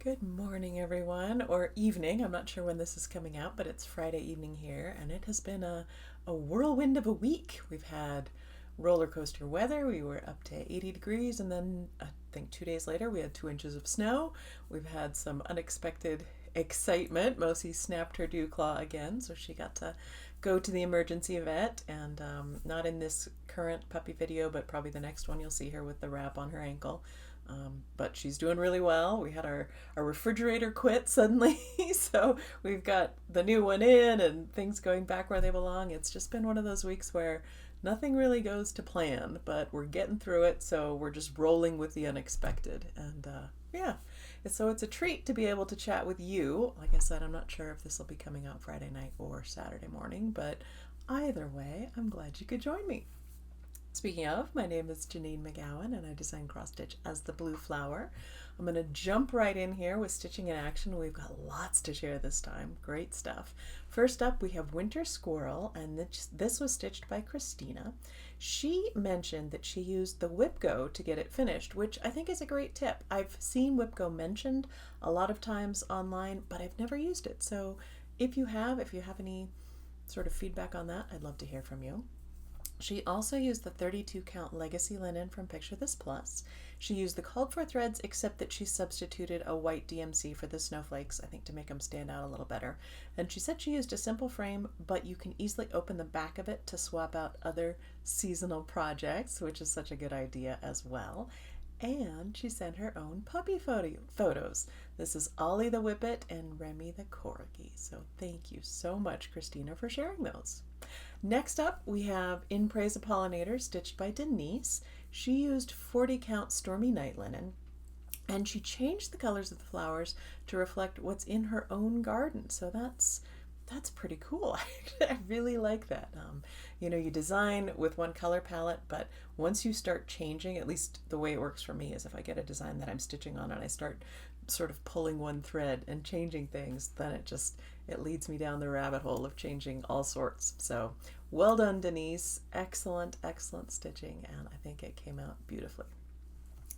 Good morning, everyone, or evening. I'm not sure when this is coming out, but it's Friday evening here, and it has been a whirlwind of a week. We've had roller coaster weather. We were up to 80 degrees, and then I think 2 days later, we had 2 inches of snow. We've had some unexpected excitement. Mosi snapped her dew claw again, so she got to go to the emergency vet, and not in this current puppy video, but probably the next one you'll see her with the wrap on her ankle. But she's doing really well. We had our refrigerator quit suddenly, so we've got the new one in and things going back where they belong. It's just been one of those weeks where nothing really goes to plan, but we're getting through it, so we're just rolling with the unexpected. And yeah, so it's a treat to be able to chat with you. Like I said, I'm not sure if this will be coming out Friday night or Saturday morning, but either way, I'm glad you could join me. Speaking of, my name is Janine McGowan and I design cross stitch as the Blue Flower. I'm going to jump right in here with stitching in action. We've got lots to share this time. Great stuff. First up, we have Winter Squirrel, and this was stitched by Christina. She mentioned that she used the Whip Go to get it finished, which I think is a great tip. I've seen Whip Go mentioned a lot of times online, but I've never used it. So if you have any sort of feedback on that, I'd love to hear from you. She also used the 32 count legacy linen from Picture This Plus. She used the called for threads, except that she substituted a white DMC for the snowflakes, I think to make them stand out a little better. And she said she used a simple frame, but you can easily open the back of it to swap out other seasonal projects, which is such a good idea as well. And she sent her own puppy photos. This is Ollie the Whippet and Remy the Corgi. So thank you so much, Christina, for sharing those. Next up, we have In Praise of Pollinators, stitched by Denise. She used 40 count Stormy Night linen, and she changed the colors of the flowers to reflect what's in her own garden. So that's pretty cool. I really like that. You design with one color palette, but once you start changing, at least the way it works for me is if I get a design that I'm stitching on and I start sort of pulling one thread and changing things, then it leads me down the rabbit hole of changing all sorts. So well done, Denise. Excellent stitching, and I think it came out beautifully.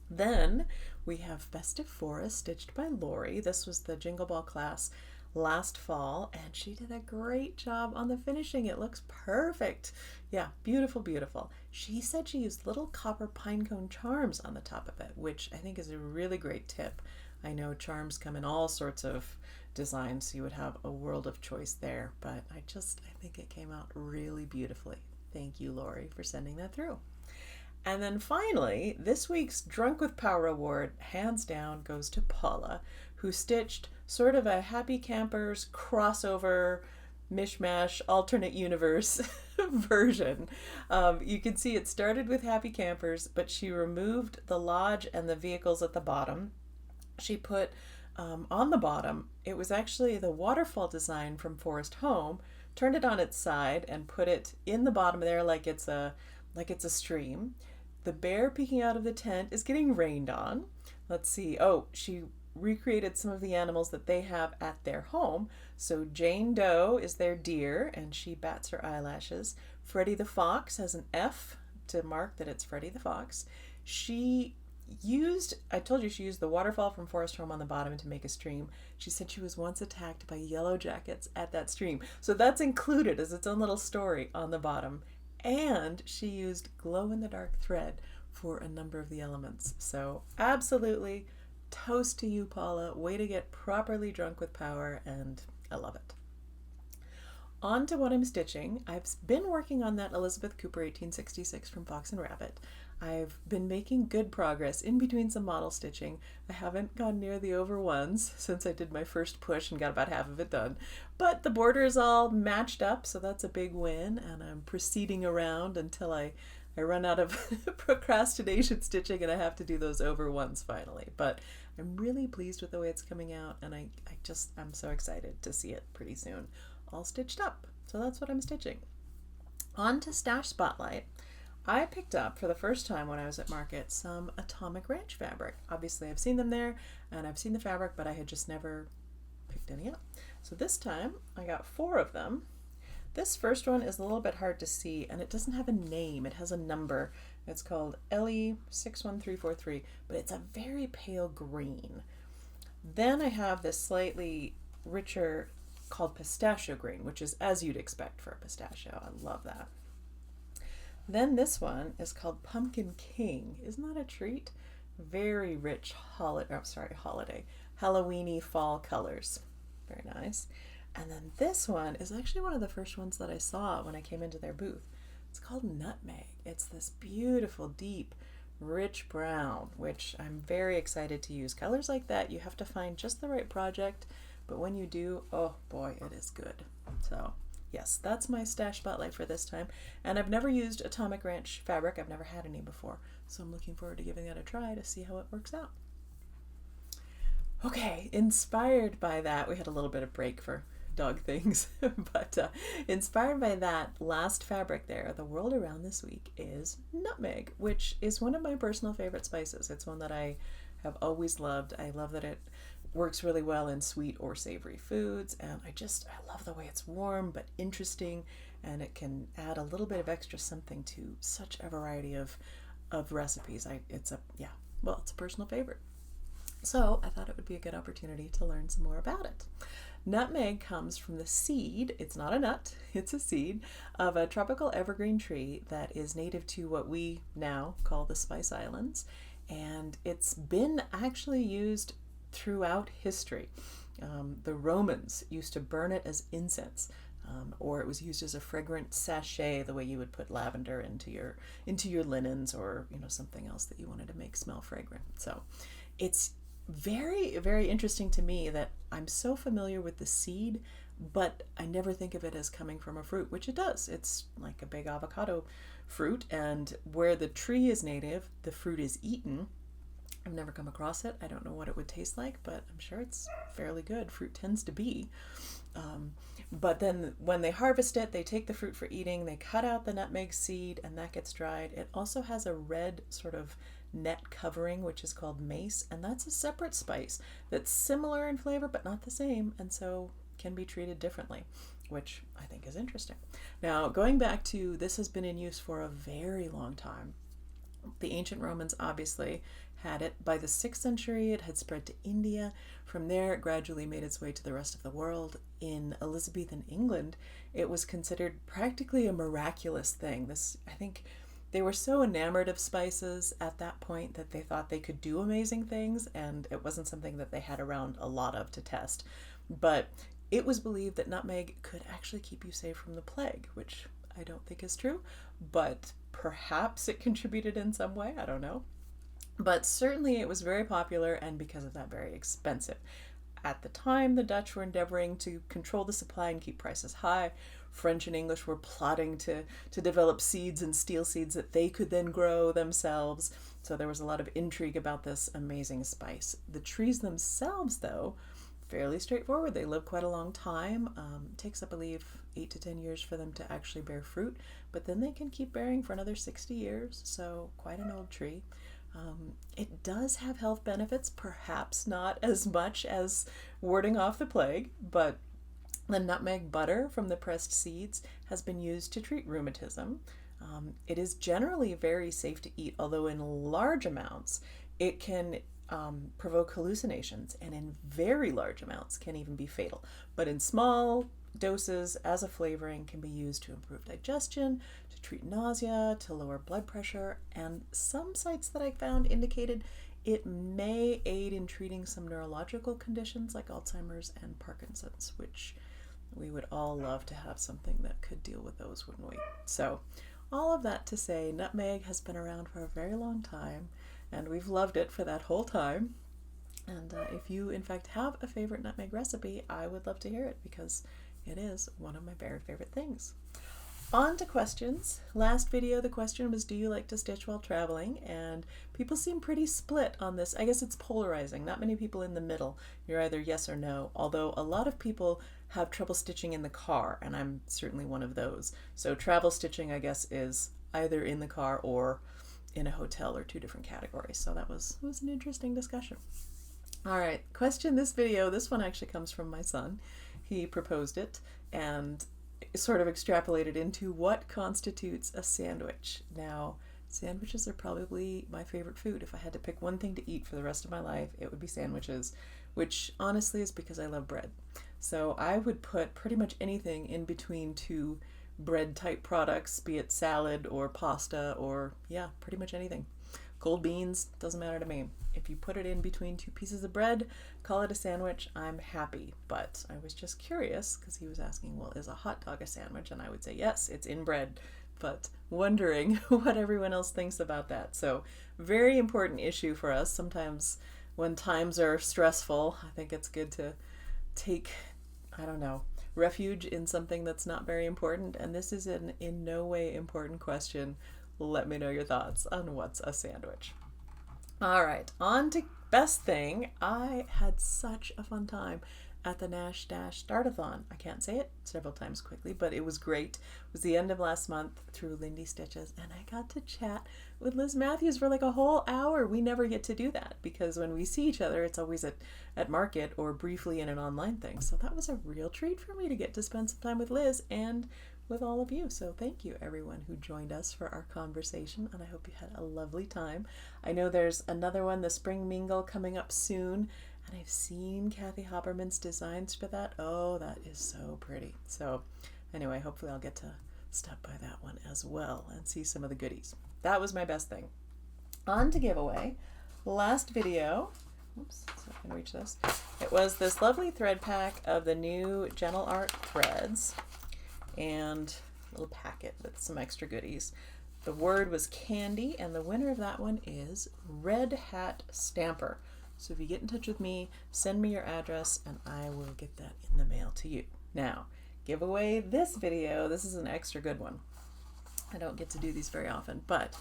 Then we have Festive Forest, stitched by Lori. This was the Jingle Ball class last fall, and she did a great job on the finishing. It looks perfect. Yeah, beautiful. She said she used little copper pinecone charms on the top of it, which I think is a really great tip. I know charms come in all sorts of designs, so you would have a world of choice there, but I think it came out really beautifully. Thank you, Lori, for sending that through. And then finally, this week's Drunk with Power Award, hands down, goes to Paula, who stitched sort of a Happy Campers crossover, mishmash, alternate universe version. You can see it started with Happy Campers, but she removed the lodge and the vehicles at the bottom. She put on the bottom, it was actually the waterfall design from Forest Home, turned it on its side and put it in the bottom there like it's a stream. The bear peeking out of the tent is getting rained on. Let's see. Oh, she recreated some of the animals that they have at their home. So Jane Doe is their deer, and she bats her eyelashes. Freddie the Fox has an F to mark that it's Freddie the Fox. I told you she used the waterfall from Forest Home on the bottom to make a stream. She said she was once attacked by yellow jackets at that stream. So that's included as its own little story on the bottom. And she used glow-in-the-dark thread for a number of the elements. So absolutely toast to you, Paula. Way to get properly drunk with power, and I love it. On to what I'm stitching. I've been working on that Elizabeth Cooper 1866 from Fox and Rabbit. I've been making good progress in between some model stitching. I haven't gone near the over ones since I did my first push and got about half of it done. But the border is all matched up, so that's a big win, and I'm proceeding around until I run out of procrastination stitching and I have to do those over ones finally. But I'm really pleased with the way it's coming out, and I'm so excited to see it pretty soon all stitched up. So that's what I'm stitching. On to Stash Spotlight. I picked up for the first time when I was at market some Atomic Ranch fabric. Obviously I've seen them there and I've seen the fabric, but I had just never picked any up. So this time I got 4 of them. This first one is a little bit hard to see, and it doesn't have a name. It has a number. It's called LE61343, but it's a very pale green. Then I have this slightly richer called Pistachio green, which is as you'd expect for a pistachio. I love that. Then this one is called Pumpkin King. Isn't that a treat? Very rich holiday, Halloweeny fall colors. Very nice. And then this one is actually one of the first ones that I saw when I came into their booth. It's called Nutmeg. It's this beautiful, deep, rich brown, which I'm very excited to use. Colors like that, you have to find just the right project, but when you do, oh boy, it is good. So yes, that's my stash spotlight for this time. And I've never used Atomic Ranch fabric. I've never had any before. So I'm looking forward to giving that a try to see how it works out. Okay, inspired by that, we had a little bit of break for dog things, but inspired by that last fabric there, the world around this week is nutmeg, which is one of my personal favorite spices. It's one that I have always loved. I love that it works really well in sweet or savory foods, and I love the way it's warm but interesting, and it can add a little bit of extra something to such a variety of recipes. It's a personal favorite. So I thought it would be a good opportunity to learn some more about it. Nutmeg comes from the seed, it's not a nut, it's a seed, of a tropical evergreen tree that is native to what we now call the Spice Islands, and it's been actually used throughout history. The Romans used to burn it as incense, or it was used as a fragrant sachet, the way you would put lavender into your linens, or something else that you wanted to make smell fragrant. So it's very, very interesting to me that I'm so familiar with the seed, but I never think of it as coming from a fruit, which it does. It's like a big avocado fruit, and where the tree is native, the fruit is eaten. I've never come across it. I don't know what it would taste like, but I'm sure it's fairly good. Fruit tends to be. But then when they harvest it, they take the fruit for eating, they cut out the nutmeg seed, and that gets dried. It also has a red sort of net covering, which is called mace, and that's a separate spice that's similar in flavor but not the same, and so can be treated differently, which I think is interesting. Now, going back to this, has been in use for a very long time. The ancient Romans obviously had it. By the 6th century, it had spread to India. From there, it gradually made its way to the rest of the world. In Elizabethan England, it was considered practically a miraculous thing. I think they were so enamored of spices at that point that they thought they could do amazing things, and it wasn't something that they had around a lot of to test. But it was believed that nutmeg could actually keep you safe from the plague, which I don't think is true, but perhaps it contributed in some way, I don't know. But certainly it was very popular, and because of that, very expensive. At the time, the Dutch were endeavoring to control the supply and keep prices high. French and English were plotting to develop seeds and steel seeds that they could then grow themselves. So there was a lot of intrigue about this amazing spice. The trees themselves, though, fairly straightforward. They live quite a long time. It takes, I believe, 8 to 10 years for them to actually bear fruit, but then they can keep bearing for another 60 years, so quite an old tree. It does have health benefits, perhaps not as much as warding off the plague, but the nutmeg butter from the pressed seeds has been used to treat rheumatism. It is generally very safe to eat, although in large amounts it can provoke hallucinations, and in very large amounts can even be fatal. But in small doses as a flavoring can be used to improve digestion, to treat nausea, to lower blood pressure, and some sites that I found indicated it may aid in treating some neurological conditions like Alzheimer's and Parkinson's, which we would all love to have something that could deal with those, wouldn't we? So all of that to say, nutmeg has been around for a very long time, and we've loved it for that whole time. And if you, in fact, have a favorite nutmeg recipe, I would love to hear it, because it is one of my very favorite things. On to questions. Last video, the question was, do you like to stitch while traveling? And people seem pretty split on this. I guess it's polarizing. Not many people in the middle. You're either yes or no, although a lot of people have trouble stitching in the car, and I'm certainly one of those. So travel stitching, I guess, is either in the car or in a hotel, or two different categories. So that was an interesting discussion. All right, question this video. This one actually comes from my son. He proposed it and sort of extrapolated into what constitutes a sandwich. Now, Sandwiches are probably my favorite food. If I had to pick one thing to eat for the rest of my life, it would be sandwiches, which honestly is because I love bread. So I would put pretty much anything in between two bread type products, be it salad or pasta or, yeah, pretty much anything. Cold beans, doesn't matter to me. If you put it in between two pieces of bread, call it a sandwich, I'm happy. But I was just curious because he was asking, well, is a hot dog a sandwich? And I would say, yes, it's in bread. But wondering what everyone else thinks about that. So, very important issue for us. Sometimes when times are stressful, I think it's good to take, I don't know, refuge in something that's not very important. And this is an in no way important question. Let me know your thoughts on what's a sandwich. All right, on to best thing. I had such a fun time at the Nash Dash Startathon. I can't say it several times quickly, but it was great. It was the end of last month through Lindy Stitches, and I got to chat with Liz Matthews for like a whole hour. We never get to do that because when we see each other, it's always at market or briefly in an online thing. So that was a real treat for me to get to spend some time with Liz and with all of you. So thank you everyone who joined us for our conversation, and I hope you had a lovely time. I know there's another one, the Spring Mingle, coming up soon, and I've seen Kathy Hopperman's designs for that. Oh, that is so pretty. So anyway, hopefully I'll get to stop by that one as well and see some of the goodies. That was my best thing. On to giveaway. Last video, oops, so I can reach this. It was this lovely thread pack of the new Gentle Art threads and a little packet with some extra goodies. The word was candy, and the winner of that one is Red Hat Stamper. So if you get in touch with me, send me your address, and I will get that in the mail to you. Now, giveaway this video. This is an extra good one. I don't get to do these very often, but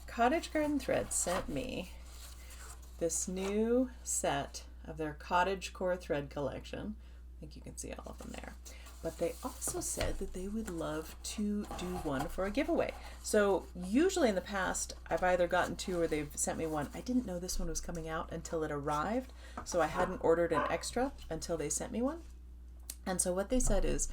Cottage Garden Threads sent me this new set of their Cottage Core thread collection. I think you can see all of them there. But they also said that they would love to do one for a giveaway. So usually in the past, I've either gotten two or they've sent me one. I didn't know this one was coming out until it arrived, so I hadn't ordered an extra until they sent me one. And so what they said is,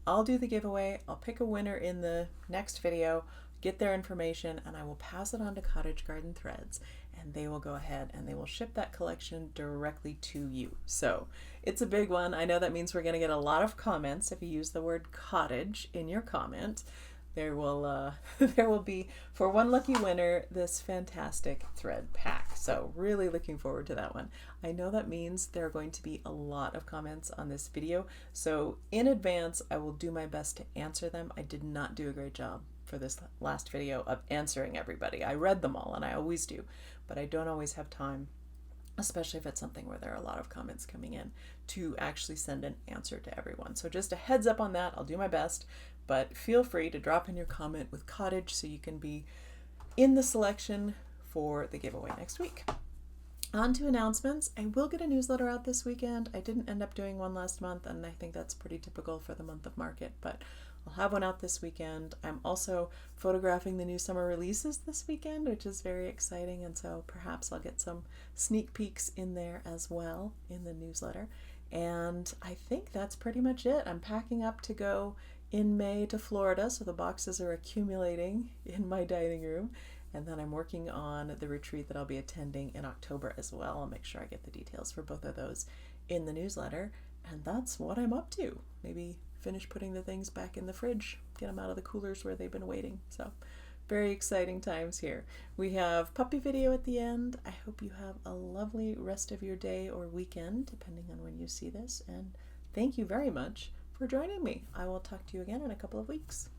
I'll do the giveaway, I'll pick a winner in the next video, get their information, and I will pass it on to Cottage Garden Threads, and they will go ahead and they will ship that collection directly to you. So it's a big one. I know that means we're going to get a lot of comments if you use the word cottage in your comment. There will be, for one lucky winner, this fantastic thread pack. So really looking forward to that one. I know that means there are going to be a lot of comments on this video. So in advance, I will do my best to answer them. I did not do a great job for this last video of answering everybody. I read them all, and I always do, but I don't always have time, especially if it's something where there are a lot of comments coming in, to actually send an answer to everyone. So just a heads up on that. I'll do my best, but feel free to drop in your comment with cottage so you can be in the selection for the giveaway next week. On to announcements. I will get a newsletter out this weekend. I didn't end up doing one last month, and I think that's pretty typical for the month of market, but I'll have one out this weekend. I'm also photographing the new summer releases this weekend, which is very exciting, and so perhaps I'll get some sneak peeks in there as well in the newsletter. And I think that's pretty much it. I'm packing up to go in May to Florida, so the boxes are accumulating in my dining room. And then I'm working on the retreat that I'll be attending in October as well. I'll make sure I get the details for both of those in the newsletter. And that's what I'm up to. Maybe finish putting the things back in the fridge, get them out of the coolers where they've been waiting. So very exciting times here. We have puppy video at the end. I hope you have a lovely rest of your day or weekend, depending on when you see this. And thank you very much for joining me. I will talk to you again in a couple of weeks.